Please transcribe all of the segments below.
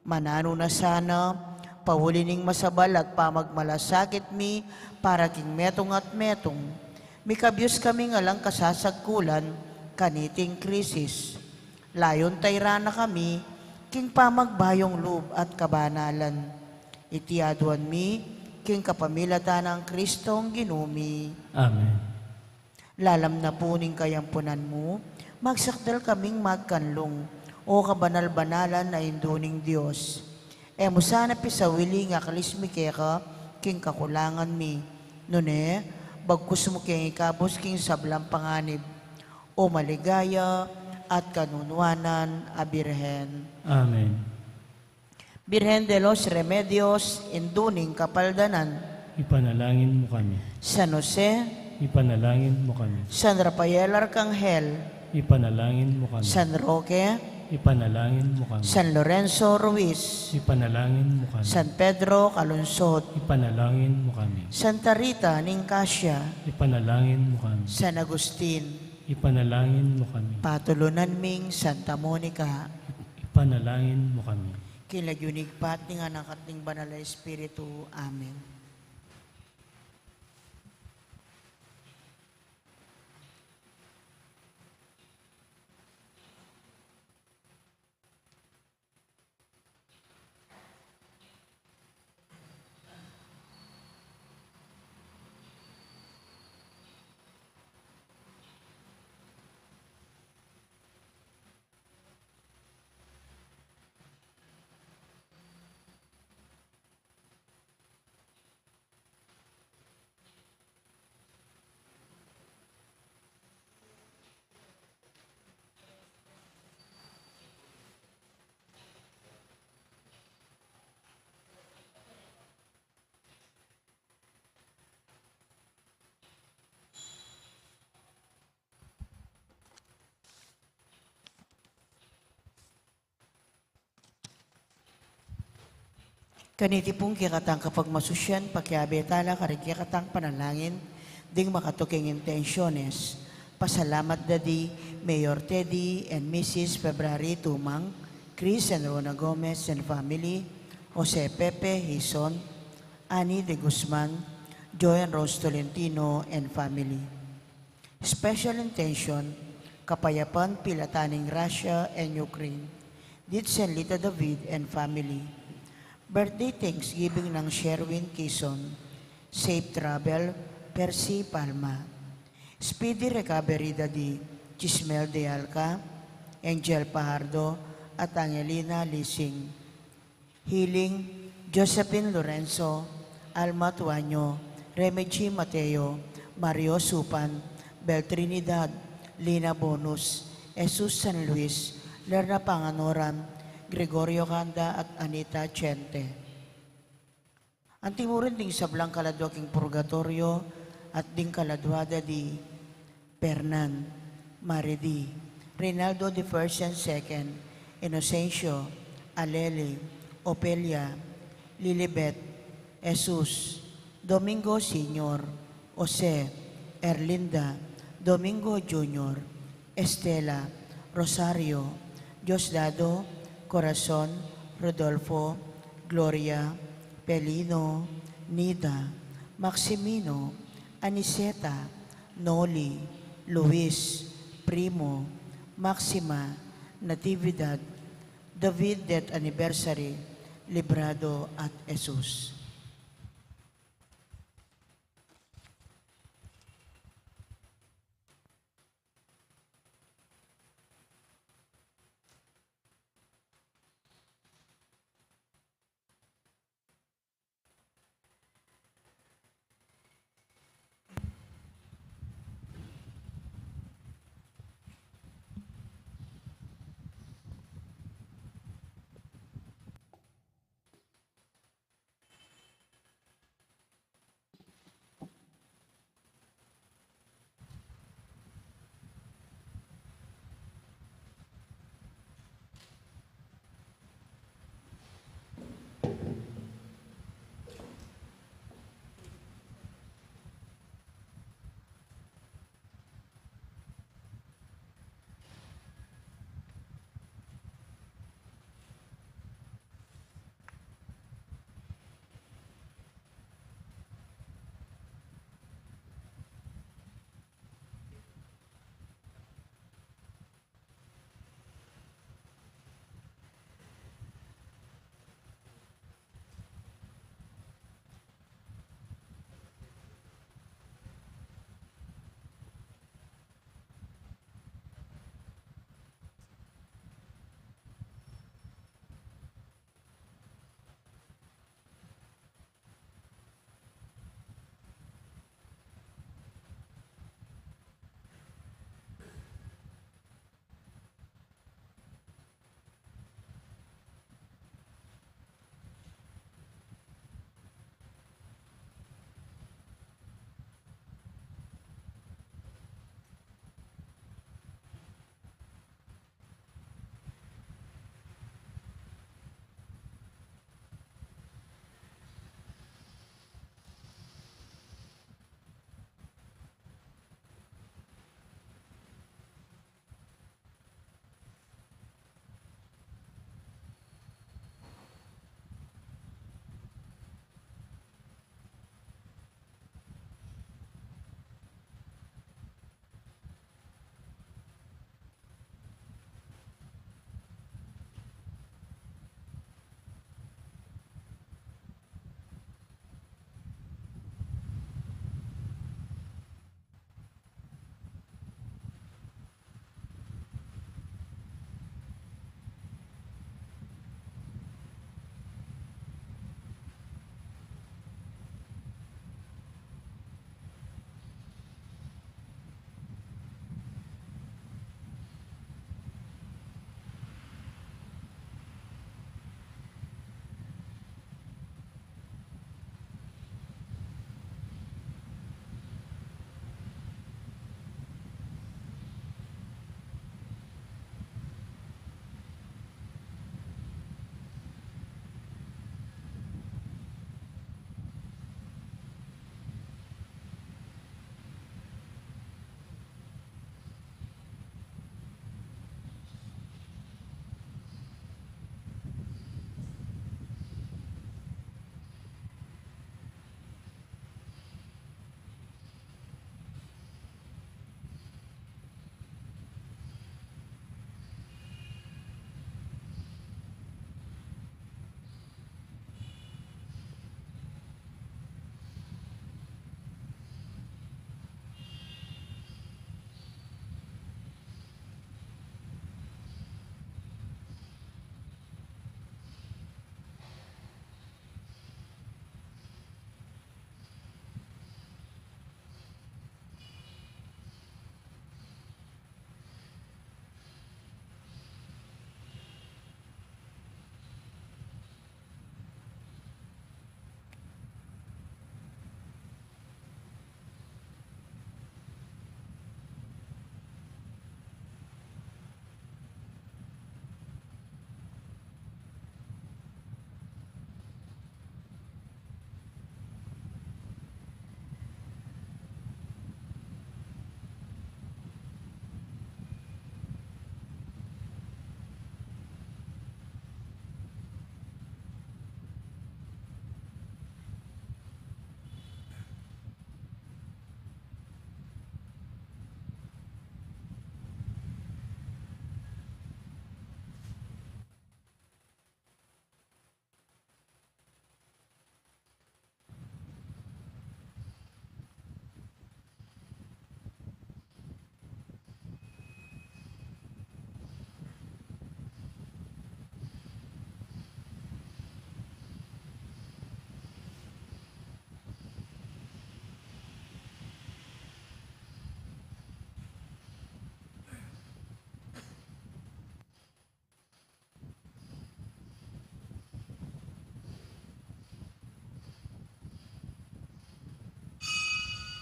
Manano na sana, pahulining masabal at pamagmalasakit mi, para king metong at metong. Mikabyos kami ngalang kasasagkulan, kaniting krisis. Layon tayrana kami, king pamagbayong loob at kabanalan. Itiaduan mi, king kapamilatan ng Kristong ginumi. Amen. Lalam na puning kayampunan mo, magsakdal kaming magkanlong, o kabanal-banalan na induning Diyos. E mo sana pisawili nga kalismike ka, king kakulangan mi. Nune, bagkus mo king ikabos king sablang panganib, o maligaya at kanunwanan a Birhen. Amen. Birhen de los Remedios, induning kapaldanan. Ipanalangin mo kami. San Jose, Ipanalangin mo kami. San Rafael Arcangel, Ipanalangin mo kami. San Roque, Ipanalangin mo kami. San Lorenzo Ruiz, Ipanalangin mo kami. San Pedro Calunsod, Ipanalangin mo kami. Santa Rita Nicasio, Ipanalangin mo kami. San Agustin, Ipanalangin mo kami. Patulunan ming Santa Monica, Ipanalangin mo kami. kilagyunig pat ni nga nakating banal na Espiritu. Amen. Kaniti pong kikatang kapag masusyan, pakiabetala, karikikatang panalangin, ding makatuking intensyones. Pasalamat Daddy, Mayor Teddy and Mrs. February Tumang, Chris and Rona Gomez and family, Jose Pepe Hison, Annie de Guzman, Joy and Rose Tolentino and family. Special intention, Kapayapan Pilataning Russia and Ukraine, Ditz and Lita David and family. Birthday Thanksgiving ng Sherwin Quezon, Safe Travel, Percy Palma. Speedy Recovery Daddy, Chismel de Alca, Angel Pajardo, at Angelina Lising. Healing, Josephine Lorenzo, Alma Tuanyo, Remedy Mateo, Mario Supan, Bel Trinidad, Lina Bonus, Jesus San Luis, Lerna Panganoran, Gregorio Canda at Anita Chente. Ang timurin ding sablang kaladwa king purgatorio at ding kaladwada di Pernan, Maridi, Reynaldo the First and Second, Inocencio, Alele, Opelia, Lilibet, Jesus, Domingo Senior, Jose, Erlinda, Domingo Junior, Estela, Rosario, Diosdado, Corazon, Rodolfo, Gloria, Pelino, Nida, Maximino, Aniseta, Noli, Luis, Primo, Maxima, Natividad, David Death Anniversary, Librado at Jesus.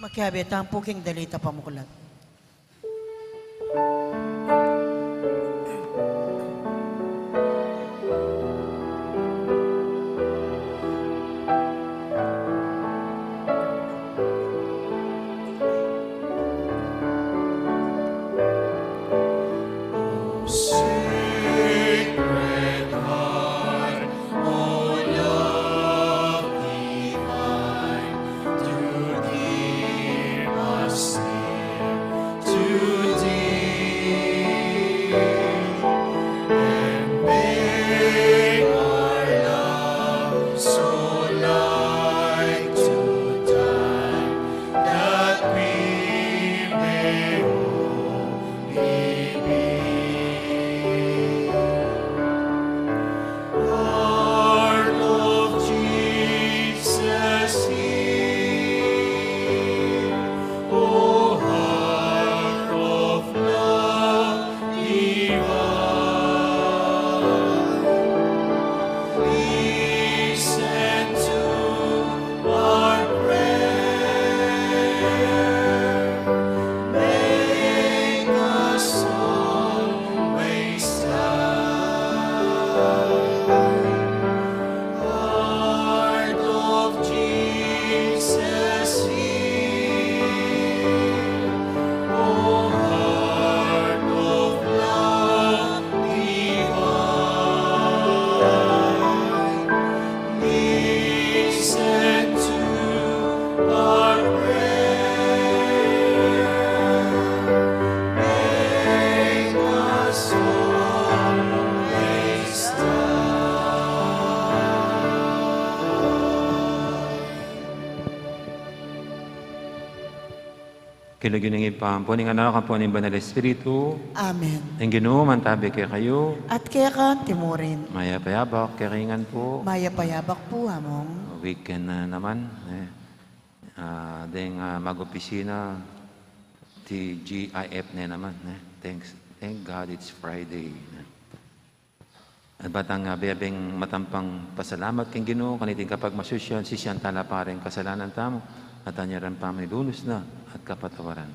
Makihabitang puking dalita pamukulat. Kinuginingin pa po ng anak ang po ng Banal Espiritu, Amen. ang Ginoo mantabi kay kayo, At kaya ka, timurin. maya payabak, karingan po, Maya payabak po hamong. weekend na naman. Deng mag-opisina, TGIF na naman. Thank God it's Friday. At batang biyabing matampang pasalamat king Ginoo, kaniting kapag masusyan, sisyan tala pa rin kasalanan tamo, at anyaran pa may lunos na at kapatawaran.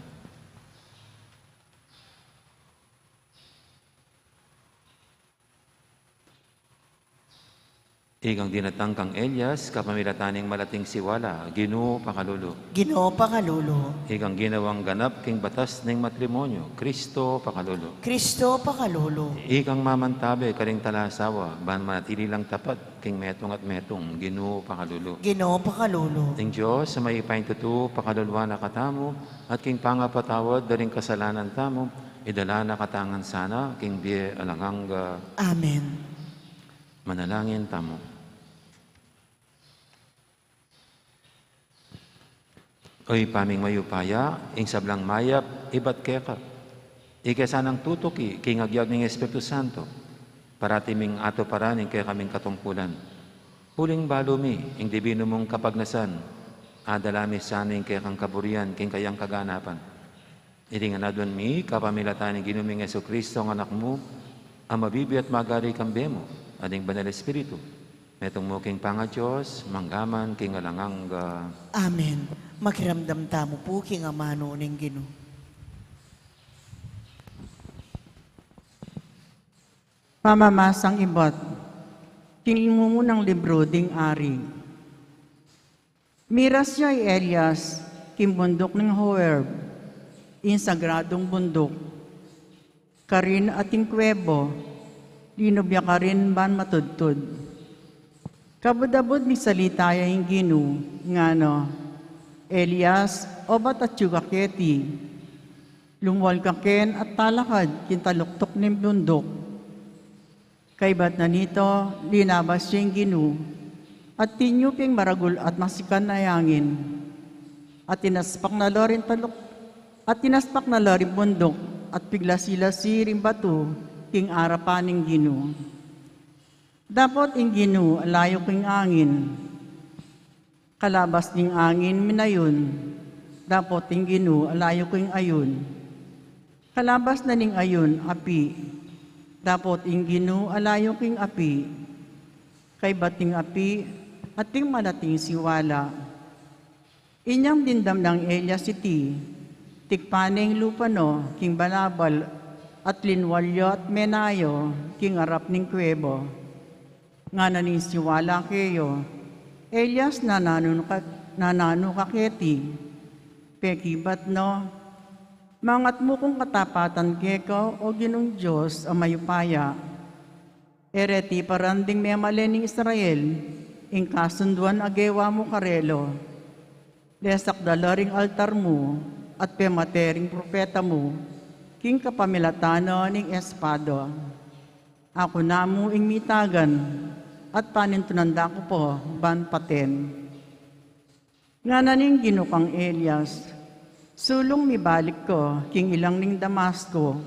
Igang dinatang kang Elias, kapamilataning malating siwala, Ginoo pakalulu. Ginoo pakalulu. Igang ginawang ganap king batas ng matrimonyo, Kristo pakalulu. Kristo pakalulu. Igang mamantabe karing talasawa, ban manatili lang tapat king metong at metong, Ginoo pakalulu. Ginoo pakalulu. Ing Diyos sa may ipaintutu, pakalulwa na katamo, at king pangapatawad daring kasalanan tamo, idala na katangan sana, king biye alanganga. Amen. Manalangin tamo. Oy paming mayupaya, ing sablang mayap, ibat keka. Ikesanang tutuki, king agyag ng Espiritu Santo, paratiming ato paraning kaya kaming katungkulan. Huling balumi, ing divino mong kapagnasan, adalami saning kaya kang kaburian, king kayang kaganapan. Iringan na doon mi, kapamilatan ng ginuming Yesu Kristo ang anak mo, ang mabibi at magari kang bemo, ading Banal Espiritu. Metong mo king Panga-Diyos, manggaman king alanganga. Amen. Makiramdam tamo po king amano ng Ginoo. Pamamasang ibot, kinungunang libro ding ari. Miras niya Elias, kimbundok ng Horeb, in sagradong bundok. Karin ating kwebo, linubya ka rin ban matudtud. Kabudabod mi salitaya yung Ginoo, ngano, Elias, obat at yugaketi, lumwal kaken at talakad, kintaluktok ng bundok. Kaibat na nito, linabas siyang Ginoo, at tinyuping maragul at masikan na yangin, at tinaspak na lorin bundok, at pigla sila siring bato, king arapaning Ginoo. Dapat ing Ginoo, alayo king angin, kalabas ning angin minayon, dapat ing Ginoo, alayo king ayon. Kalabas na ning ayon, api, dapat ing Ginoo, alayo king api, kay bating api, at ting malating siwala. Inyang dindam ng Elias iti, tikpaneng lupano, king balabal, at linwalyo at menayo, king arap ning kwebo. Nga nanisiwala kayo, Elias nanano kaketi, pekibat no, mangat mo kung katapatan keko o ginong Diyos ang mayupaya. Ereti paranding memalening Israel, ing kasunduan agewa mo karelo. Lesak dalaring altar mo at pematering propeta mo, king kapamilatano ning espado. Ako na mo ing mitagan, at panintunanda ko po, ban paten. Nga naning ginukang Elias, sulong mibalik ko, king ilang ning Damasco.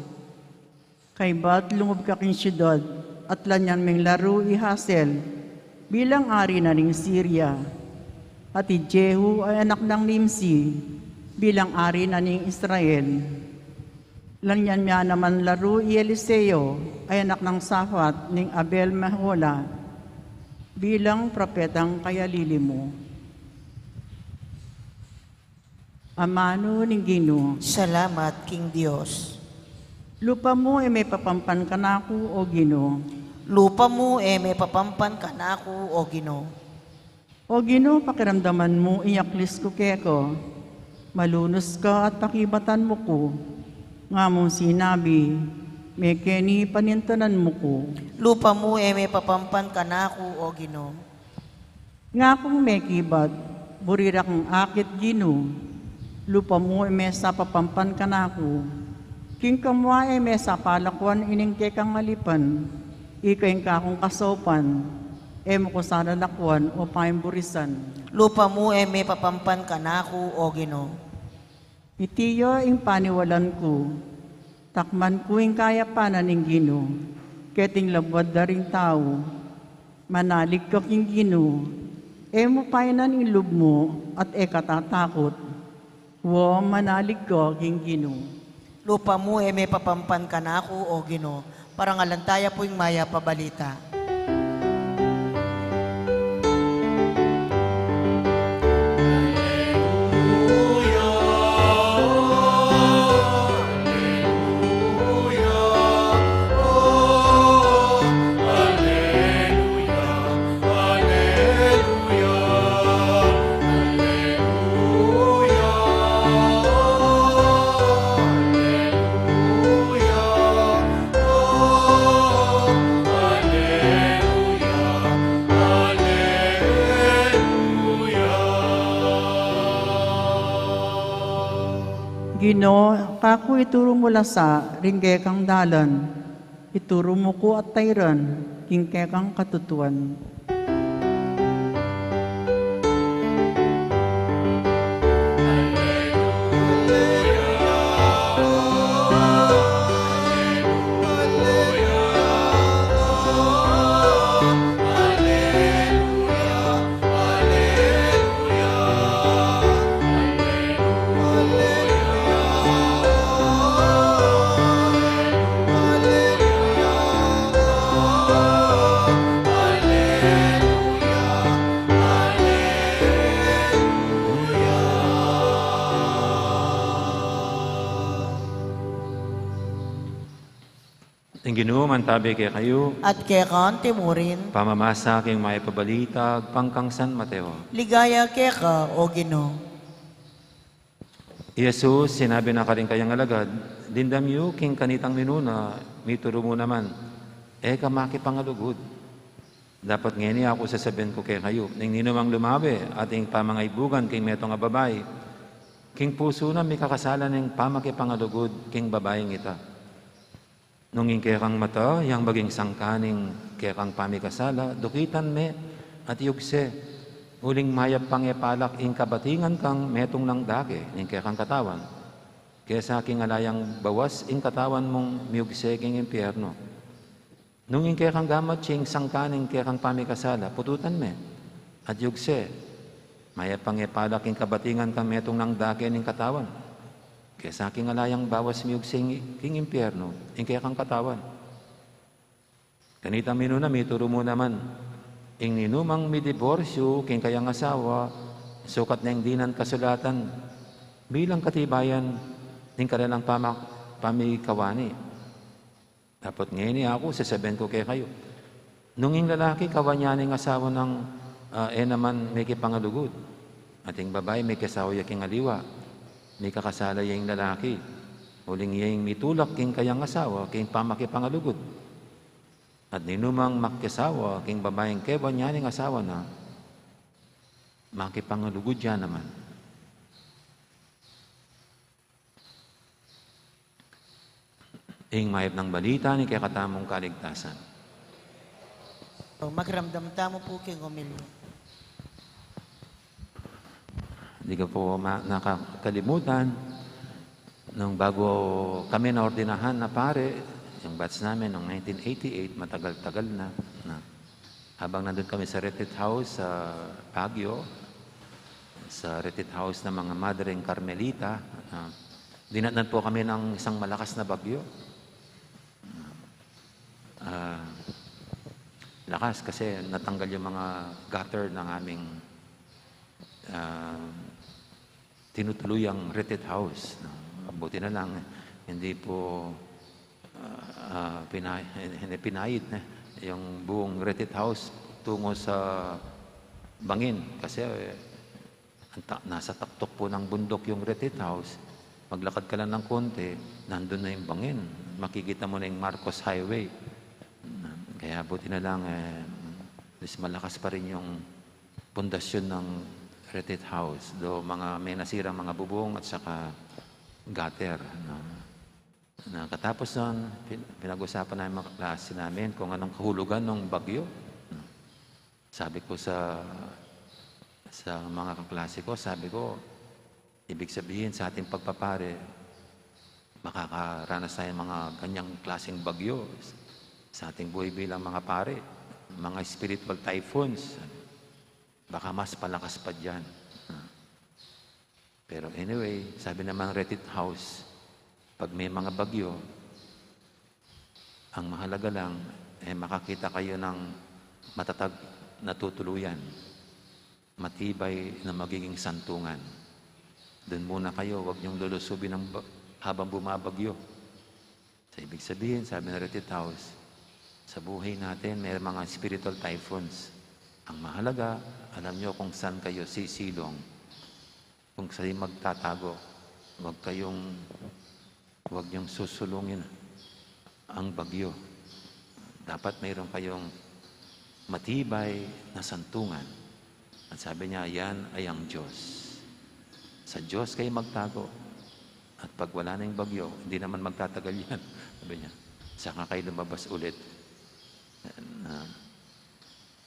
Kay ba't lungob ka king syudad, at lanyan ming laro ihasel, bilang ari na ning Syria. At Jehu ay anak ng Nimsi, bilang ari na ning Israel. Lanyan niya naman laro Eliseo, ay anak ng Safat ning Abel Mehola, bilang propetang kayalili mo. Amano ning Ginoo, Salamat, King Diyos. lupa mo ay may papampan ka na ako, o Ginoo. Lupa mo may papampan ka na ako, O Ginoo. O Ginoo, pakiramdaman mo, iyaklis ko keko. Malunos ka at pakibatan mo ko. Nga mong sinabi, may keni panintanan mo ko. Lupa mo may papampan ka na ako, O Ginoo. Nga kung may kibat, burirak ang akit Ginoo. Lupa mo ay may sa papampan ka na ako. King kamwa ay may sa palakwan ining kekang alipan. Ikain ka akong kasopan. Emo ko sana lakwan o paimburisan. Lupa mo may papampan ka na ako, O Ginoo. Itiyo ing paniwalan ko. Takman ko ing kaya panan ing Ginoo. Keting labwad da ring tao. Manalig ka king Ginoo. Emo painan ing lub mo at katatakot. Wo manalig ko king Ginoo. Lupa mo may papampan ka na ako, O Ginoo. Parangalantaya po yung maya pabalita. Ginoo, kako ituro mo lasa, ringge kang dalan. Ituro mo ko at tayran, kingke kang katutuan. Ang Ginoo mantabi kay kayo, At kaya ka timurin, pamamasa king may pabalitag, pangkang San Mateo. ligaya kaya ka, O Ginoo. Jesus, sinabi na ka rin kayang alagad, dindamyo king kanitang minuna, mituro mo naman, kamaki pangalugod. Dapat ngeni ako sasabihin ko kay kayo, ning ninumang lumabi, ating pamangaibugan king metong babay, king puso na may kakasalan ng pamaki pangalugod king babayeng ita. Nung kekang mata, yang baging sangkaning kekang pamikasala, dukitan me at yugse. Uling mayap pangepalak ing kabatingan kang metong ng dake, ing kekang katawan. Kesa aking alayang bawas ing katawan mong miyugse king impyerno. Nung kekang gamat siyang sangkaning kekang pamikasala, pututan me at yugse. Mayap pangepalak ing kabatingan kang metong ng dake ing katawan. Kaya sa aking alayang bawas miyog king impyerno, ing kaya kang katawan. Kanita minuna, mituro mo naman, ing ninumang mi diborsyo, king kayang asawa, sukat na yung dinan kasulatan bilang katibayan ng kanilang pamikawani. Dapat ngayon ako, sasabihin ko kay kayo, nung yung lalaki, kawanyaning asawa ng naman may kipangalugod. Ating babae, may kasawa yaking aliwa. May kakasala yung lalaki. Huling yung mitulak king kayang asawa, king pamakipangalugod. At ninumang makisawa, king babaeng kawanyaning asawa na, makipangalugod yan naman. Ing mayap ng balita ni kaya katamong kaligtasan. O, magramdam tamo po king umilyo. Hindi ko po nakakalimutan nung bago kami naordinahan na pare, yung batch namin noong 1988, matagal-tagal na. Habang nandun kami sa retreat house sa Baguio, sa retreat house ng mga Madreng Carmelita, dinatnan po kami ng isang malakas na bagyo. Lakas kasi natanggal yung mga gutter ng aming tinutuluyang retreat house. Buti na lang, hindi po pinahid na yung buong retreat house tungo sa bangin. Kasi nasa taktok po ng bundok yung retreat house. Maglakad ka lang ng konti, nandun na yung bangin. Makikita mo na yung Marcos Highway. Kaya buti na lang, malakas pa rin yung pundasyon ng retreat house. Do may nasirang mga bubong at saka gutter. Katapos nun, pinag-usapan namin mga klase namin kung anong kahulugan ng bagyo. Sabi ko sa mga kaklase ko, sabi ko, ibig sabihin sa ating pagpapare, makakaranas tayo mga ganyang klaseng bagyo sa ating buhay bilang mga pare, mga spiritual typhoons. Baka mas palakas pa dyan. Pero anyway, sabi naman retreat house, pag may mga bagyo, ang mahalaga lang, makakita kayo ng matatag na tutuluyan, matibay na magiging santungan. Doon muna kayo, huwag niyong lulusubin habang bumabagyo. Sa ibig sabihin, sabi ng retreat house, sa buhay natin, may mga spiritual typhoons. Ang mahalaga, alam niyo kung saan kayo sisilong, kung saan magtatago. Huwag niyong susulungin ang bagyo. Dapat mayroon kayong matibay na santungan. At sabi niya, yan ay ang Diyos. Sa Diyos kayo magtago. At pag wala na yung bagyo, hindi naman magtatagal yan. Sabi niya, saka kayo lumabas ulit.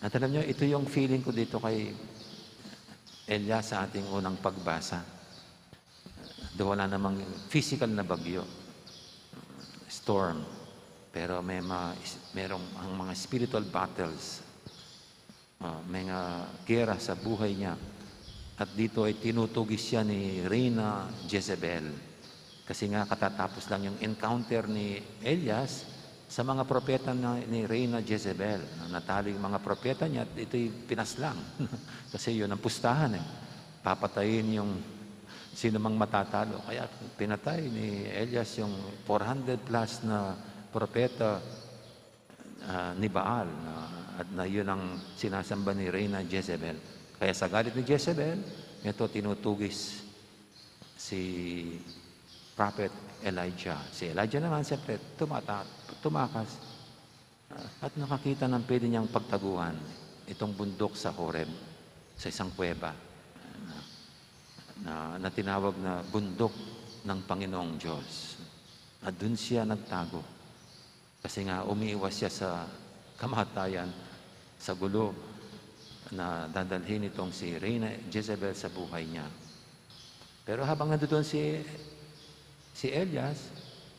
At alam niyo, ito yung feeling ko dito kay Elias sa ating unang pagbasa. Doon wala namang physical na bagyo, storm, pero merong ang mga spiritual battles, may gera sa buhay niya. At dito ay tinutugis siya ni Reyna Jezebel. Kasi nga katatapos lang yung encounter ni Elias sa mga propeta ni Reyna Jezebel. Natalo yung mga propeta niya at ito'y pinaslang. Kasi yun ang pustahan. Papatayin yung sino mang matatalo. Kaya pinatay ni Elias yung 400 plus na propeta ni Baal. At na yun ang sinasamba ni Reyna Jezebel. Kaya sa galit ni Jezebel, ito tinutugis si Prophet Elijah. Si Elijah naman siyempre tumakas at nakakita ng pwede niyang pagtaguan itong bundok sa Horeb, sa isang kuweba na tinawag na bundok ng Panginoong Diyos. At dun siya nagtago. Kasi nga umiiwas siya sa kamatayan, sa gulo na dadalhin itong si Reyna Jezebel sa buhay niya. Pero habang nandoon si Elias,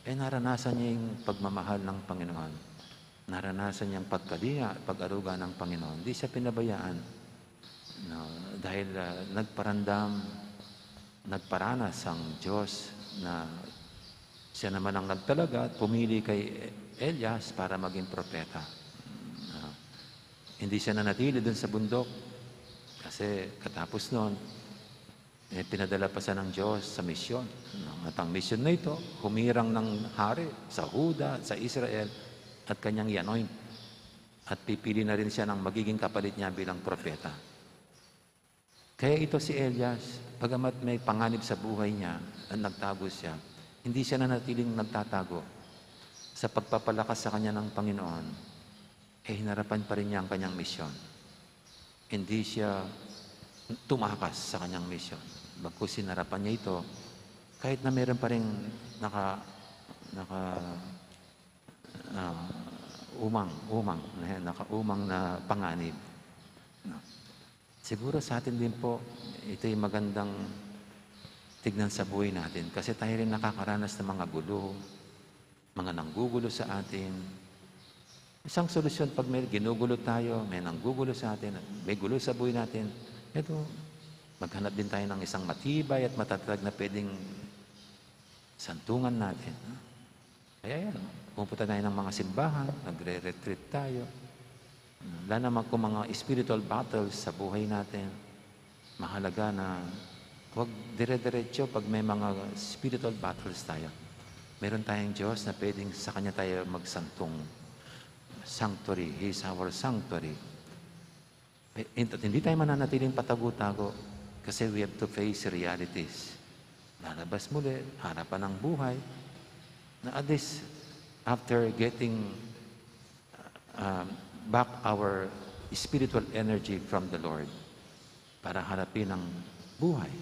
naranasan niya yung pagmamahal ng Panginoon. Naranasan niya ang pagkalinga, pag-aruga ng Panginoon. Hindi siya pinabayaan. No, dahil nagparanas ang Diyos na siya naman ang nagtalaga at pumili kay Elias para maging propeta. Hindi siya nanatili dun sa bundok kasi katapos noon, pinadala pa siya ng Diyos sa misyon. At ang misyon na ito, humirang ng hari sa Huda, sa Israel, at kanyang i-anoint. At pipili na rin siya ng magiging kapalit niya bilang propeta. Kaya ito si Elias, bagamat may panganib sa buhay niya at nagtago siya, hindi siya nanatiling nagtatago. Sa pagpapalakas sa kanya ng Panginoon, hinarapan pa rin niya ang kanyang misyon. Hindi siya tumakas sa kanyang misyon. Bagkus sinarapan niya ito, kahit na meron pa rin nakaumang na panganib. Siguro sa atin din po, ito'y magandang tignan sa buhay natin. Kasi tayo rin nakakaranas ng mga gulo, mga nanggugulo sa atin. Isang solusyon pag may ginugulo tayo, may nanggugulo sa atin, may gulo sa buhay natin, ito, maghanap din tayo ng isang matibay at matatag na pwedeng santungan natin. Kaya yan, pumunta tayo ng mga simbahan, nagre-retreat tayo. Wala naman kung mga spiritual battles sa buhay natin. Mahalaga na huwag dire-diretso pag may mga spiritual battles tayo. Meron tayong Diyos na pwedeng sa Kanya tayo magsantong. Sanctuary, He is our sanctuary. Hindi tayo mananatiling patago-tago kasi we have to face realities. Lalabas muli, harapan ng buhay. Na at least, after getting back our spiritual energy from the Lord para harapin ang buhay.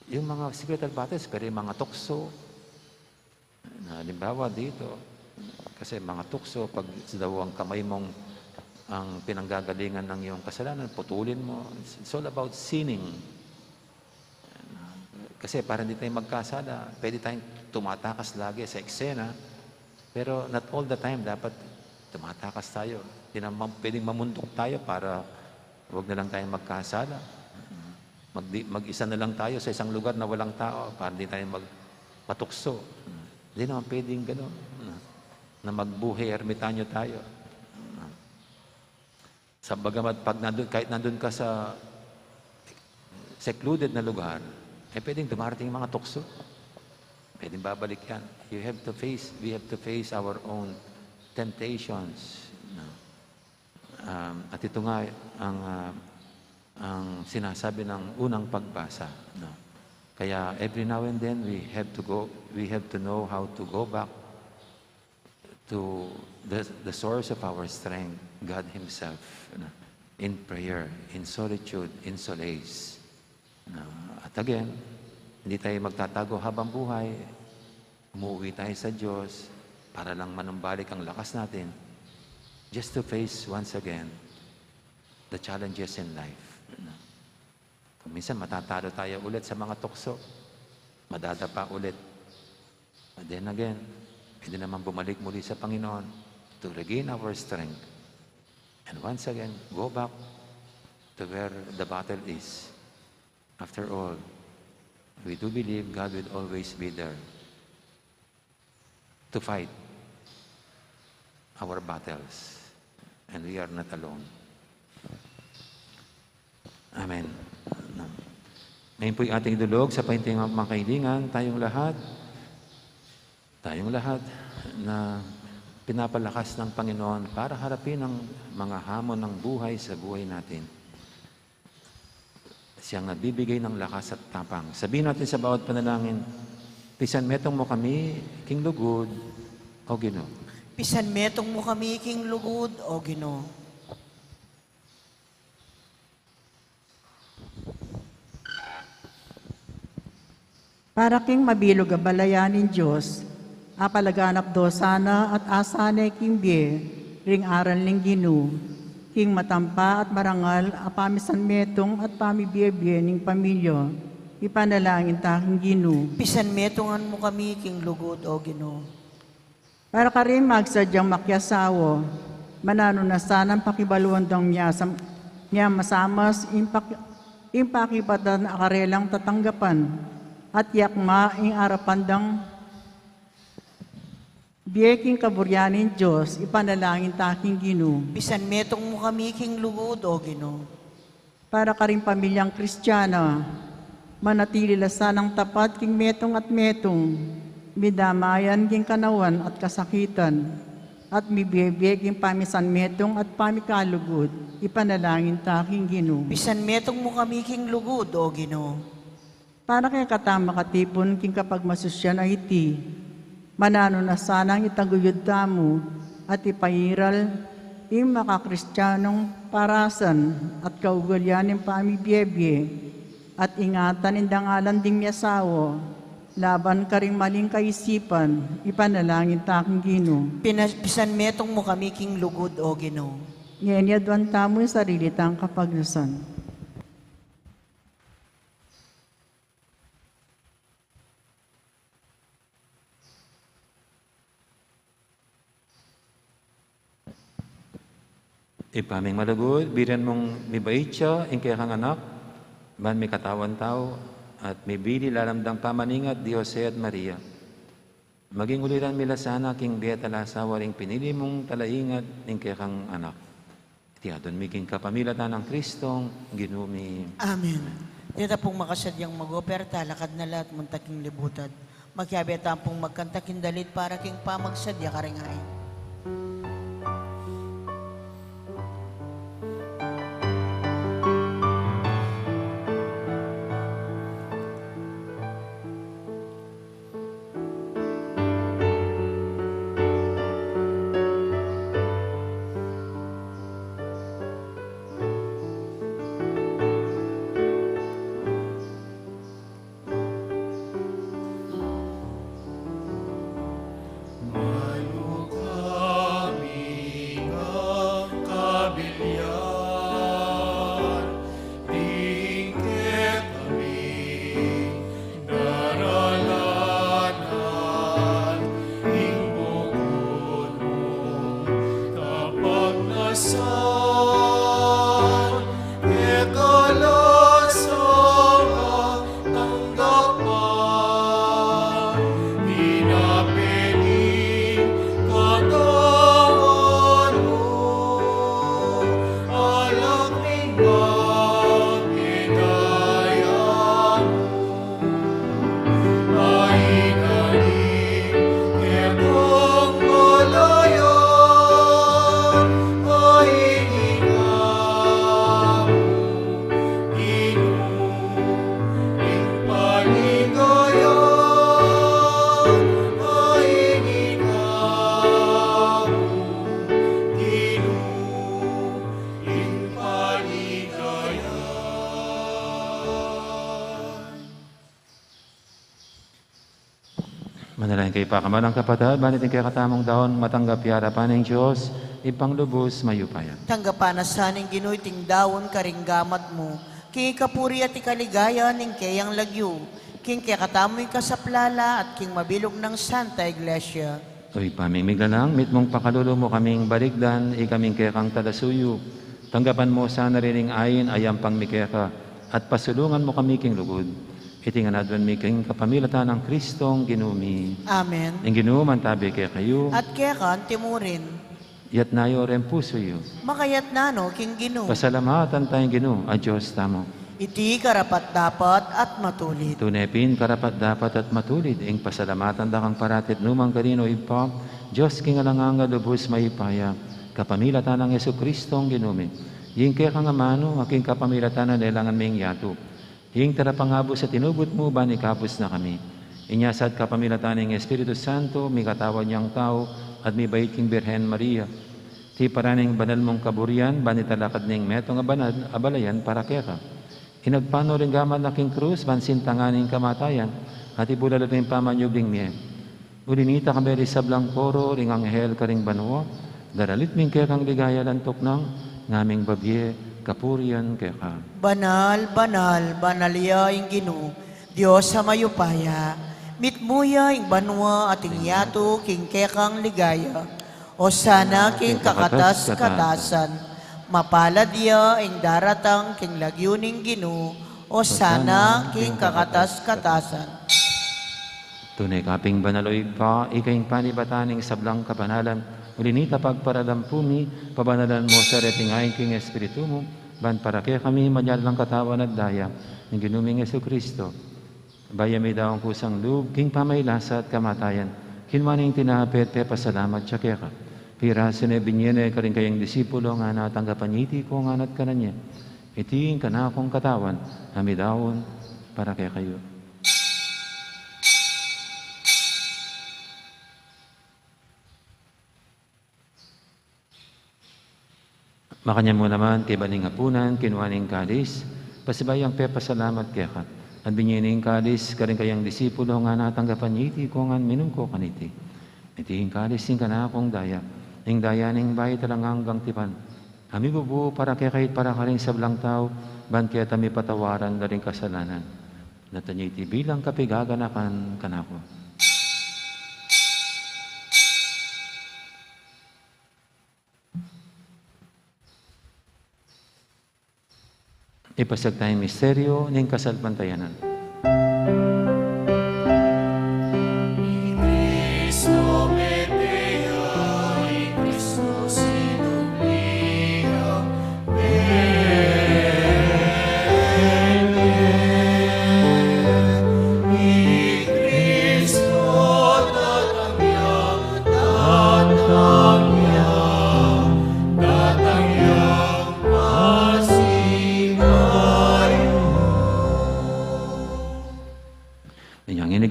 Yung mga spiritual battles, pero yung mga tukso, na halimbawa dito, kasi mga tukso, pag daw ang kamay mong ang pinanggagalingan ng iyong kasalanan, putulin mo. It's all about sinning. Kasi para hindi tayo magkasala, pwede tayong tumatakas lagi sa eksena, pero not all the time dapat tumatakas tayo. Hindi naman pwedeng mamundok tayo para huwag na lang tayong magkasala. Mag-isa na lang tayo sa isang lugar na walang tao para hindi tayo matukso. Hindi naman pwedeng gano'n. Na magbuhay, ermitanyo tayo. Sa bagamat kahit nandun ka sa secluded na lugar, pwedeng dumarating mga tukso. Pwedeng babalik yan. We have to face our own temptations. At ito nga ang sinasabi ng unang pagbasa. Kaya every now and then we have to know how to go back to the source of our strength, God Himself, in prayer, in solitude, in solace. At again, hindi tayo magtatago habang buhay. Umuwi tayo sa Diyos para lang manumbalik ang lakas natin just to face once again the challenges in life. Kung minsan matatalo tayo ulit sa mga tukso, madadapa ulit. But then again, pwede naman bumalik muli sa Panginoon to regain our strength. And once again, go back to where the battle is. After all, we do believe God will always be there to fight our battles. And we are not alone. Amen. Ngayon po yung ating dulog sa pahintingang mga kaibigan, tayong lahat na pinapalakas ng Panginoon para harapin ang mga hamon ng buhay sa buhay natin. Siyang nagbibigay ng lakas at tapang. Sabihin natin sa bawat panalangin, pisan metong mo kami, King Lugod, o Ginoo. Pisan metong mo kami, King Lugod, o Ginoo. Para king mabilog a balayanin Diyos, apalaganap do sana at asanay king bie, ring aral ning Ginu, king matampa at marangal, apamisan metong at pamibiyebye ning pamilyo, ipanalangin ta king Ginu. Pisan metongan mo kami, King Lugod, o Ginoo. Para ka rin magsadyang makyasawo, manano na sanang pakibaluan daw niya masamas, impakipatan akarelang tatanggapan, at yakma ing arapandang biyeking kaburyanin Diyos, ipanalangin taking Ginu. Pisan metong mo kami, King Lugod, o Ginoo. para ka rin pamilyang Kristiyana, manatili lasanang tapat king metong at metong, midamayan king kanawan at kasakitan, at mibiyebiyeg king pamisan metong at pamikalugod, ipanalangin ta king Ginoo. Bisan metong mo kami king lugod, o Ginoo. Para kaya katama katipon king kapag masusyan ay iti, manano na sanang itaguyod tamo at ipairal ing makakristyanong parasan at kaugalyan ng pamibiyebye at ingatan indangalan ding miyasawo, laban ka ring maling kaisipan, ipanalangin ta aking Ginoo. Bisan metong mo kami king lugod, o Ginoo. Ngayon yadwan tamo yung sarili tang kapaglusan. Ipaming malagod, biran mong mibait siya, ing kaya kang anak, ban may katawan tao, at may bili lalamdang pamaningat, Diyos at Maria. Maging uliran mila sana king biyat alasawa ring pinili mong talaingat, ing kaya kang anak. Itiadon miging kapamilatan ng Kristong, ginumi. Amen. Dito pong makasadyang mag-operta, lakad na lahat muntaking libutad. Magkabeta pong magkantakin dalit para king pamagsadya karingay. Manalangin kay Pakamalang Kapatid, banitin kay katamong daon, matanggap yarapan ng Diyos, ipanglubos mayupayan. Tanggapan na saning Ginoo ting dawon karinggamat mo, king ikapuri at ikaligaya ning kayang lagyo, king kaya katamoy kasaplala at king mabilog ng Santa Iglesia. Uy, pamimigla lang, mit mong pakalulo mo kaming baligdan, ikaming kekang talasuyo. Tanggapan mo sana rin ayin ayang pang mikeka, at pasulungan mo kami king lugod. Itingan adwan mi king kapamilatan ng Kristong ginumi. Amen. Ang ginuman tabi kaya kayo, At kaya kan timurin, yat nayo rin puso yo. makayat nano king Ginoo. Pasalamatan tayong ginu, a Diyos tamo. Iti karapat dapat at matulit. Tunepin karapat dapat at matulid, ing pasalamatan da kang paratit numang kanino ipa, Diyos king alanganga lubos maipaya, kapamilatan ng Yesu Kristong ginumi. Yung kaya kang amano, aking kapamilatan na nilangan ming yato. Yung tarapangabo sa tinubot mo, ba ni kapos na kami. Inyasad kapamilatan ng Espiritu Santo, may katawan niyang tao, at may bait king Birhen Maria. Ti paraning banal mong kaburian, ba ni talakad ning metong abalayan para keka. Inagpano rin gaman na king krus, bansin tanganing kamatayan, at ibulalo rin pamanyog ding miye. Ulinita kami rin sablang koro, ring anghel ka ring banwa, daralit ming kekang ligaya lantok ng ngaming babye, kapurian keka. Banal, banal, banalya ing Ginoo, Dios sa mayupaya, mitmuya ing banwa at ing yato king kekang ligaya, o sana king kakatas-katasan, mapaladya ing daratang king lagyo ning Ginoo, o sana king kakatas-katasan. Tunay kaping banaloy pa, ikaing panibataning sablang kabanalan, ulinita pagparadampumi, pabanalan mo sa retingayin king Espiritu mo, ban para kaya kami manyalang katawan at daya ng ginuming Yesu Kristo. Bayami daw ang kusang loob, king pamaylasa at kamatayan. Kinmaning tinapit, pasalamat siya kaya ka. Pira sinabinyene ka rin kayang disipulo nga natanggapan iti ko nga nat kananya. Itiin ka na akong katawan, amidawon para kaya kayo. Makanya mo naman, kay baning hapunan, kinuhaning kalis, pasibayang pasalamat kaya ka. At binyining kalis, ka rin kayang disipulo nga natanggapan iti ko nga minum ko kaniti. Itiing kalis, ka na akong daya. Ning daya ning bayi talang hanggang tipan. Ami bubu para kaya kahit para ka rin sa blang tao, ban kaya tami patawaran na rin kasalanan. Natanyiti bilang kapigaganakan kanako. Ipasag tayong misteryo ng kasalpantayanan.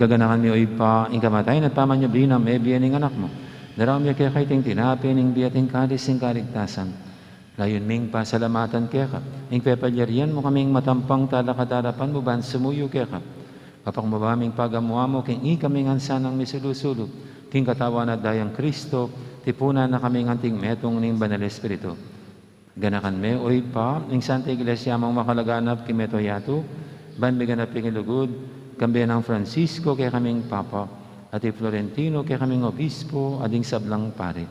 Gaganakan mi o ipa, ing kamatay, at paman niya binam, biyan ng anak mo. Daram niya kaya kaiting tinapin, ing biyating kalis, ing kaligtasan. Layon ming pasalamatan kaya ka. Ing pepalyarian mo kaming matampang talakadarapan mo ban, sumuyo kaya ka. Kapag mabaming pagamuha mo, king ikaming ansanang misulusulog, king katawan at dayang Kristo, tipunan na kaming anting metong ning banal Espiritu. Ganakan me o ipa, ing Santa Iglesia mong makalaganap kimeto yato, ban biganap ing ilugod, kambi ng Francisco kaya kaming Papa, at Florentino kaya kaming Obispo, ading sablang pare.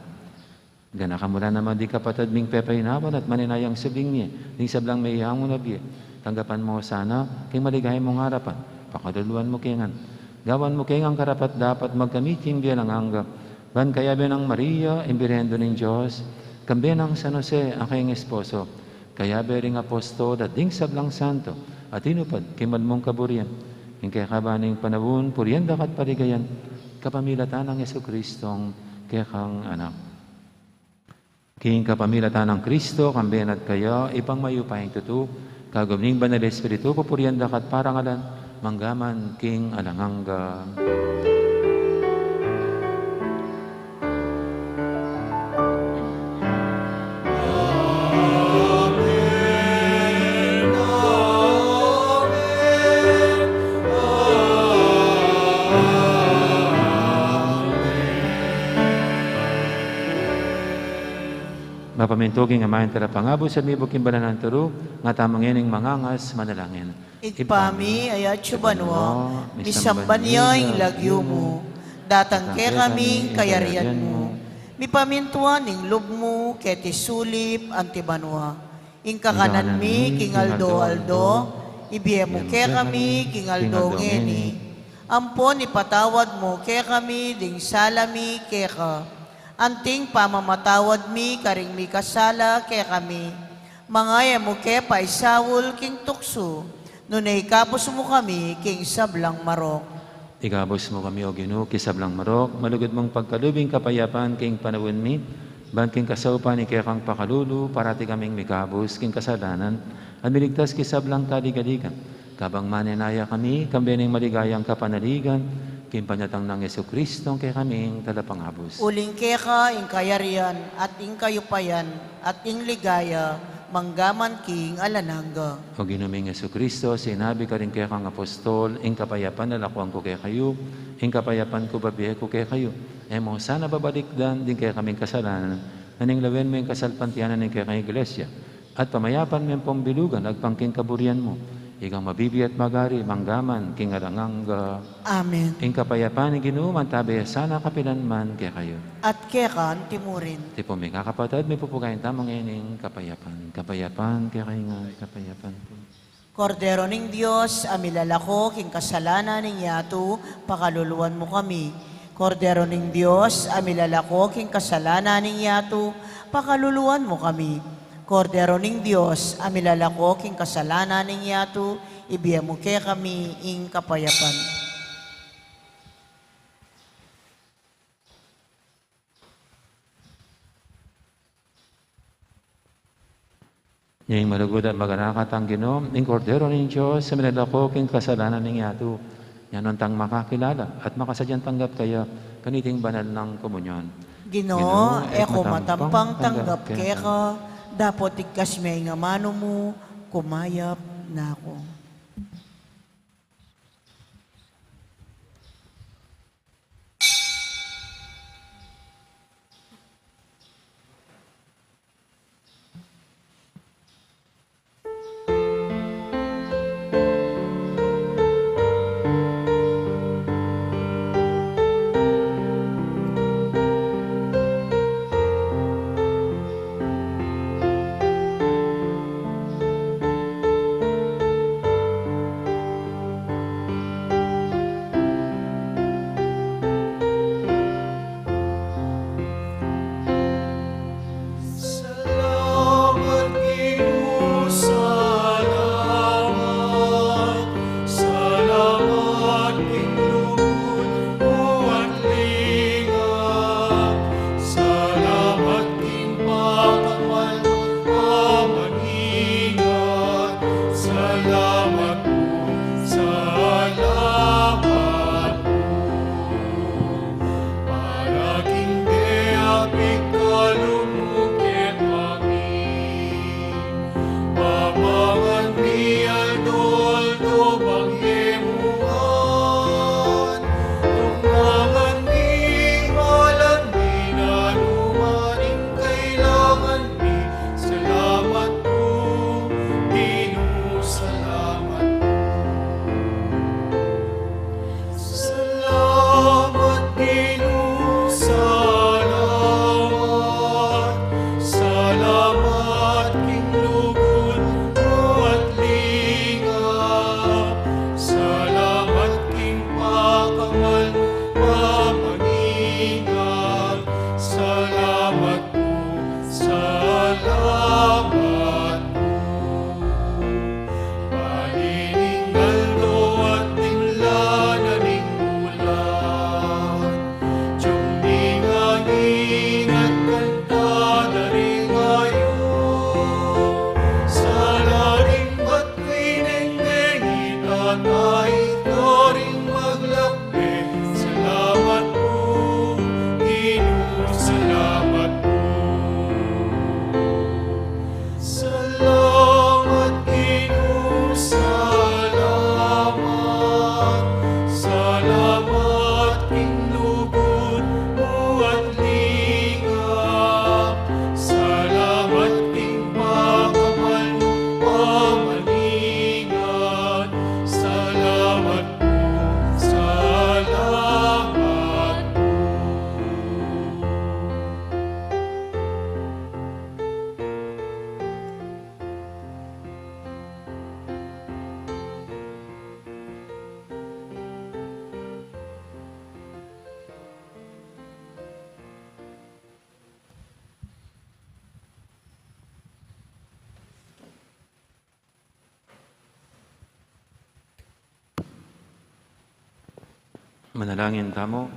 Gana ka mula naman di kapatid ming pepaynawan at maninayang sabing niya, ding sablang may iyang mo nabiya. Tanggapan mo sana, kay maligay mong harapan, pakaduluan mo kengan. Gawan mo kengang karapat dapat magkamiting biya ng hangga. Ban kaya biya ng Maria, imbirendo ng Diyos, kambi ng San Jose, aking esposo, kaya biya ring apostol at ding sablang santo, at inupad, kimad mong kaburian. Yung kaya kabaning panawon, purienda kat paligayan, kapamilatan ng Yesu Kristong kaya kang anak. King kapamilatan ng Kristo, kambiyan at kaya, ipang mayupayang tutu, kagumning banal Espiritu, pupurienda kat parangalan, manggaman, king alanganga. Mapamintuging amayan tara pangabo sa mibok imbalan ng turo, nga tamang yaning mangangas manalangin. Itpami ayat banwa, misamban niya yung lagyo mo, datang ke kaming kayarian mo. Mipamintuan ing loob mo, keti sulip antibanwa. Ing kakanan mi, king aldo, ibiye mo ke kami, king aldo ngeni. Ampon ipatawad mo ke kami, ding salami ke ka. Anting pamamatawad mi, karing mi kasala ke kami. Mangaya mo ke paisawul, king tukso. Nunay kapos mo kami, king sablang marok. Igabos mo kami o Ginoo, kisablang marok, malugod mong pagkalubing kapayapan, king panawin mi, ban king kasaupan ni kaya kang pakalulu, parati kaming mikabos, king kasalanan, at miligtas kisablang kaligaligan. Kabang maninaya kami, kambiyaning maligayang kapanaligan, king panyatang ng Yesu Kristong kaya kaming talapangabos. Uling ke ka, ing kayarian, at ing kayupayan, at ing ligaya, manggaman king alanangga. O ginuming Yesu Kristo, sinabi ka rin kaya kang apostol, ing kapayapan na lakuan ko kaya kayo, ing kapayapan ko babihe ko kaya kayo. Emo, sana babalikdan din kaya kaming kasalanan, naning lawin mo yung kasalpantianan ng kaya kang iglesia, at pamayapan mo yung pambilugan, agpangking kaburian mo, igang mabibi at magari, manggaman, king alanganga. Amen. Ing kapayapan ni Ginuman, tabi sana kapilanman kaya kayo. At kekan timurin. Tipo may kakapatid, may pupukain tamang ining kapayapan. Kapayapan kaya kayo nga, kapayapan po. Kordero ning Diyos, amilalako, king kasalanan ning yato, pakaluluan mo kami. Kordero ning Diyos, amilalako, king kasalanan ning yato, pakaluluan mo kami. Kordero ning Dios, amilalako king kasalanan ning yatu, ibiya mo kaya kami ing kapayapan. Yung malugod at maganakat ang Ginoo, ing kordero ng Diyos, sa minalako king kasalanan ng yato. Yan ang tang makakilala at makasadyan tanggap kaya kaniting banal ng komunyon. Ginoo, et eko matampang tanggap kaya ka, dapat ikas may nga mano mo, kumayap na ako. Manalangin tamo.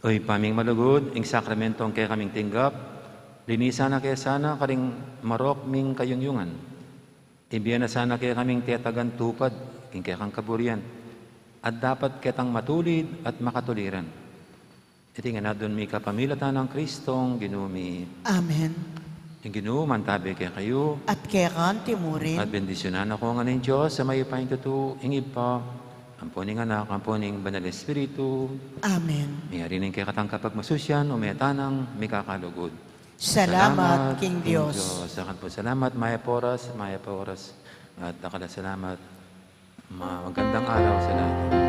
Oy, paming malugod, ing sakramentong kaya kaming tinggap, linisan na kaya sana karing marok ming kayungyungan. Ibiyan na sana kaya kaming tiyatagan tupad, king kaya kang kaburian, at dapat kitang matulid at makatuliran. Iti nga na doon may kapamilatan ng Kristong ginumi. Amen. Yung ginuman tabi kaya kayo, At kaya kan timurin, at bendisyonan ako nga ng Diyos sa may paing tutu, ingib pa, amponing anak, amponing banal Espiritu, Amen. may harinin kaya katang kapag masusyan, o may tanang, may kakalugod. Salamat, King Diyos. Sakat po, salamat, maya po oras, at nakala salamat. Magandang araw sa lahat.